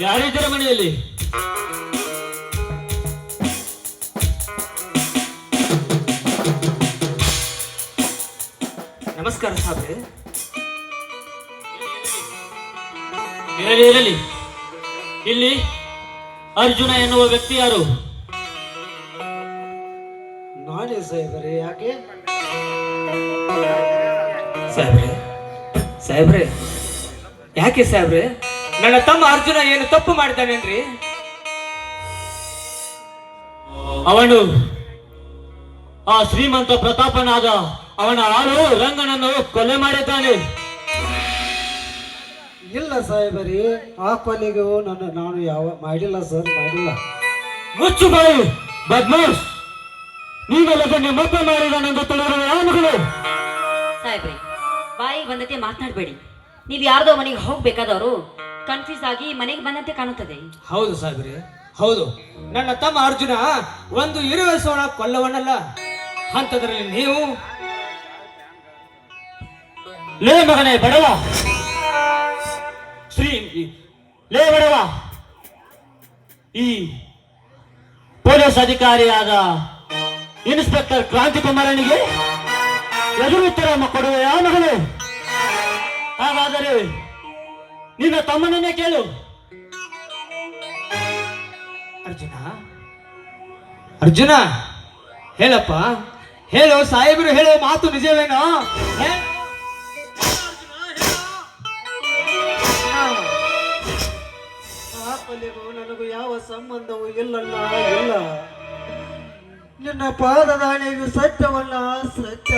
ಯಾರಿದ್ದೀರ ಮನೆಯಲ್ಲಿ? ನಮಸ್ಕಾರ ಸಾಬ್ರೆ. ಇರಲಿ ಇರಲಿ, ಇಲ್ಲಿ ಅರ್ಜುನ ಎನ್ನುವ ವ್ಯಕ್ತಿ ಯಾರು? ನಾನೇ ಸಾಹೇಬರೇ. ಯಾಕೆ ಸಾಹೇಬ್ರೆ? ಸಾಹೇಬ್ರೆ ಯಾಕೆ ಸಾಹೇಬ್ರೆ? ನನ್ನ ತಮ್ಮ ಅರ್ಜುನ ಏನು ತಪ್ಪು ಮಾಡಿದ್ದಾನೇನ್ರಿ? ಅವನು ಆ ಶ್ರೀಮಂತ ಪ್ರತಾಪನಾದ ಅವನ ಆಳು ರಂಗನನ್ನು ಕೊಲೆ ಮಾಡಿದ್ದಾನೆ. ಇಲ್ಲ ಸಾಹೇಬರೇ, ಆ ಕೊನೆಗೂ ನಾನು ಯಾವ ಮಾಡಿಲ್ಲ ಸರ್, ಮಾಡಿಲ್ಲ. ಮುಚ್ಚು ಬಾಯಿ ಬದ್ಮಾಶ್! ನೀವೆಲ್ಲದನ್ನೇ ಮಬ್ಬ ಮಾಡಿದಾನೆಂದು ತಿಳಿದಿರುವ ಯಾವ ಮಗಳು? ಸಾಹೇಬ್ರಿ, ಬಾಯಿಗೆ ಬಂದತೆ ಮಾತನಾಡಬೇಡಿ. ನೀವು ಯಾರ್ದೋ ಮನೆಗೆ ಹೋಗ್ಬೇಕಾದವರು ಕನ್ಫ್ಯೂಸ್ ಆಗಿ ಮನೆಗೆ ಬಂದಂತೆ ಕಾಣುತ್ತದೆ. ಹೌದು ಸಾಹೇಬ್ರೆ, ಹೌದು. ನನ್ನ ತಮ್ಮ ಅರ್ಜುನ ಒಂದು ಇರುವೆ ಸೋಣ ಕೊಲ್ಲವನಲ್ಲ. ಅಂತದ್ರಲ್ಲಿ ನೀವು ಲೇ ಮಗನೇ ಬಡವ, ಲೇ ಬಡವ, ಈ ಪೊಲೀಸ್ ಅಧಿಕಾರಿಯಾದ ಇನ್ಸ್ಪೆಕ್ಟರ್ ಕ್ರಾಂತಿಕುಮಾರನಿಗೆ ಎದುರುತ್ತರ ಕೊಡುವ ಯಾವ ಮಗಳು? ಹಾಗಾದರೆ ನಿನ್ನ ತಮ್ಮನನ್ನೇ ಕೇಳು. ಅರ್ಜುನ, ಅರ್ಜುನ ಹೇಳಪ್ಪ, ಹೇಳು. ಸಾಹೇಬರು ಹೇಳೋ ಮಾತು ನಿಜವೇನೋ? ಆ ಕೊನೆಗೂ ನನಗೂ ಯಾವ ಸಂಬಂಧವೂ ಇಲ್ಲಲ್ಲ, ಇಲ್ಲ. ನಿನ್ನ ಪಾದದಾಣೆಗೂ ಸತ್ಯವಲ್ಲ, ಸತ್ಯ.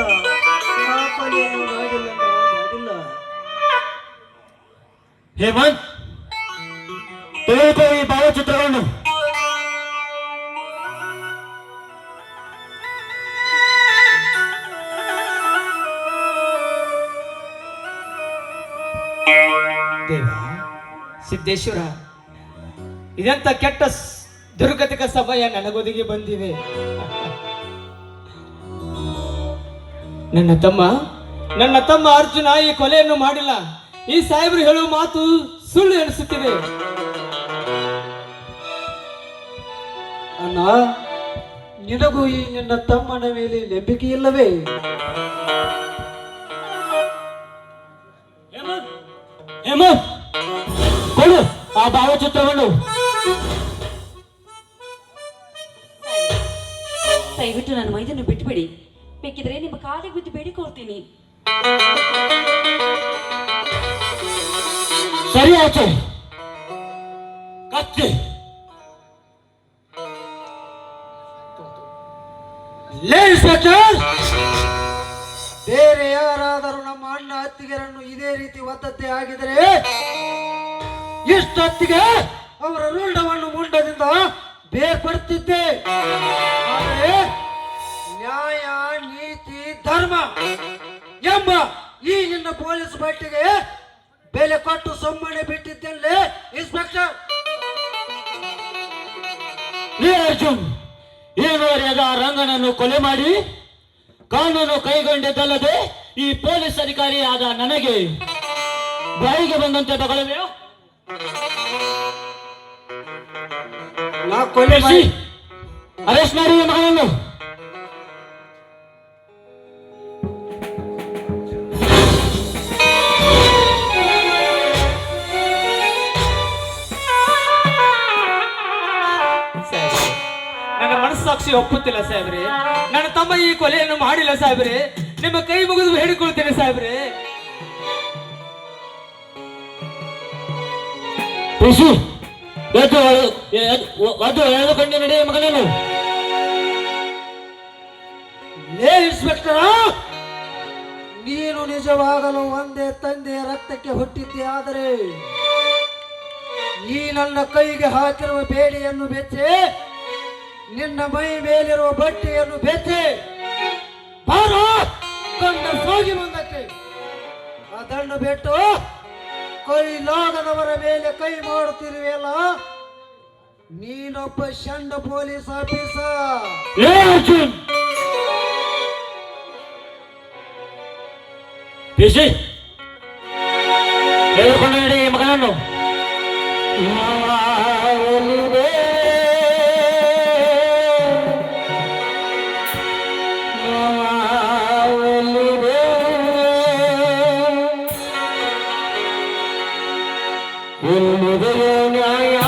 ಆ ಕೊನೆಯನ್ನು ಮಾಡಿಲ್ಲ, ಮಾಡಿಲ್ಲ. ಹೇಮಂತ್, ತೆಗೆದುಕೋ ಈ ಭಾವಚಿತ್ರವನ್ನು. ದೇವ ಸಿದ್ದೇಶ್ವರ, ಇದೆಂತ ಕೆಟ್ಟ ದುರ್ಗತಿಕ ಸಮಯ ನನಗೊದಗಿ ಬಂದಿವೆ. ನನ್ನ ತಮ್ಮ ಅರ್ಜುನ ಈ ಕೊಲೆಯನ್ನು ಮಾಡಿಲ್ಲ. ಈ ಸಾಹೇಬರು ಹೇಳುವ ಮಾತು ಸುಳ್ಳು ಎನಿಸುತ್ತಿದೆ. ಅಣ್ಣ, ನಿನಗೂ ಈ ನಿನ್ನ ತಮ್ಮನ ಮೇಲೆ ನಂಬಿಕೆ ಇಲ್ಲವೇ? ಹೇಮಂತ್, ಕೊಡು ಆ ಭಾವಚಿತ್ರವನ್ನು. ದಯವಿಟ್ಟು ನನ್ನ ಮೈದನ್ನು ಬಿಟ್ಟುಬಿಡಿ. ಬೇಕಿದ್ರೆ ನಿಮ್ಮ ಕಾಲಿಗೆ ಬಿದ್ದು ಬೇಡಿಕೊಳ್ತೀನಿ. ಸರಿ ಆಚೆ ಕತ್ತಿ. ಬೇರೆ ಯಾರಾದರೂ ನಮ್ಮ ಅಣ್ಣ ಅತ್ತಿಗೆರನ್ನು ಇದೇ ರೀತಿ ಒತ್ತತ್ತೆ ಆಗಿದರೆ ಇಷ್ಟೊತ್ತಿಗೆ ಅವರ ರುಂಡವನ್ನು ಮುಂಡದಿಂದ ಬೇರ್ಪಡುತ್ತಿದ್ದೆ. ಆದರೆ ನ್ಯಾಯ, ನೀತಿ, ಧರ್ಮ ಎಂಬ ಈ ನಿನ್ನ ಪೊಲೀಸ್ ಬಟ್ಟೆಗೆ ಬೆಲೆ ಕೊಟ್ಟು ಸುಮ್ಮನೆ ಬಿಟ್ಟಿದ್ದಲ್ಲೇ ಇನ್ಸ್ಪೆಕ್ಟರ್. ಅರ್ಜುನ್, ಈವರೆಗೆ ಆ ರಂಗನನ್ನು ಕೊಲೆ ಮಾಡಿ ಕಾನೂನು ಕೈಗೊಂಡಿದ್ದಲ್ಲದೆ ಈ ಪೊಲೀಸ್ ಅಧಿಕಾರಿಯಾದ ನನಗೆ ಬಾಯಿಗೆ ಬಂದಂತೆ ತಗೊಳ್ಳವೆಯೋ? ನಾ ಕೊಲೆ ಮಾಡಿ ಅರೆಸ್ಟ್ ಮಾಡಿ ಮಗನನ್ನು. ನನ್ನ ಮನಸ್ಸಾಕ್ಷಿ ಒಪ್ಪುತ್ತಿಲ್ಲ ಸಾಹೇಬ್ರೆ. ನನ್ನ ತಮ್ಮ ಈ ಕೊಲೆಯನ್ನು ಮಾಡಿಲ್ಲ ಸಾಹೇಬ್ರೆ. ನಿಮ್ಮ ಕೈ ಮುಗಿದು ಹೇಳಿಕೊಳ್ತೇನೆ ಸಾಹೇಬ್ರೆ. ಅದು ಎಳೆದುಕೊಂಡು ನಡೆಯ ಮಗನನ್ನು. ಇನ್ಸ್ಪೆಕ್ಟರ್, ನೀನು ನಿಜವಾಗಲು ಒಂದೇ ತಂದೆಯ ರಕ್ತಕ್ಕೆ ಹುಟ್ಟಿದ್ದೆ. ಆದರೆ ಈ ನನ್ನ ಕೈಗೆ ಹಾಕಿರುವ ಬೇಡಿಯನ್ನು ಬೆಚ್ಚೆ, ನಿನ್ನ ಮೈ ಮೇಲಿರುವ ಬಟ್ಟೆಯನ್ನು ಬೆಚ್ಚೆ ಬಾರ ಕಂಡ ಹೋಗಿ ಮುಂದಕ್ಕೆ. ಅದನ್ನು ಬಿಟ್ಟು ಕೈಲಾಗದವರ ಮೇಲೆ ಕೈ ಮಾಡುತ್ತಿರುವೆಯಲ್ಲ, ನೀನೊಬ್ಬ ಷಂಡ ಪೊಲೀಸ್ ಆಫೀಸರ್. ಹೇಳಿಕೊಂಡು ನಡಿ ಮಗನನ್ನು. ಮಾವಲಿದೆ ಮಾವಲಿದೆ ಎಲ್ಲಿದೆಯೋ ನ್ಯಾಯ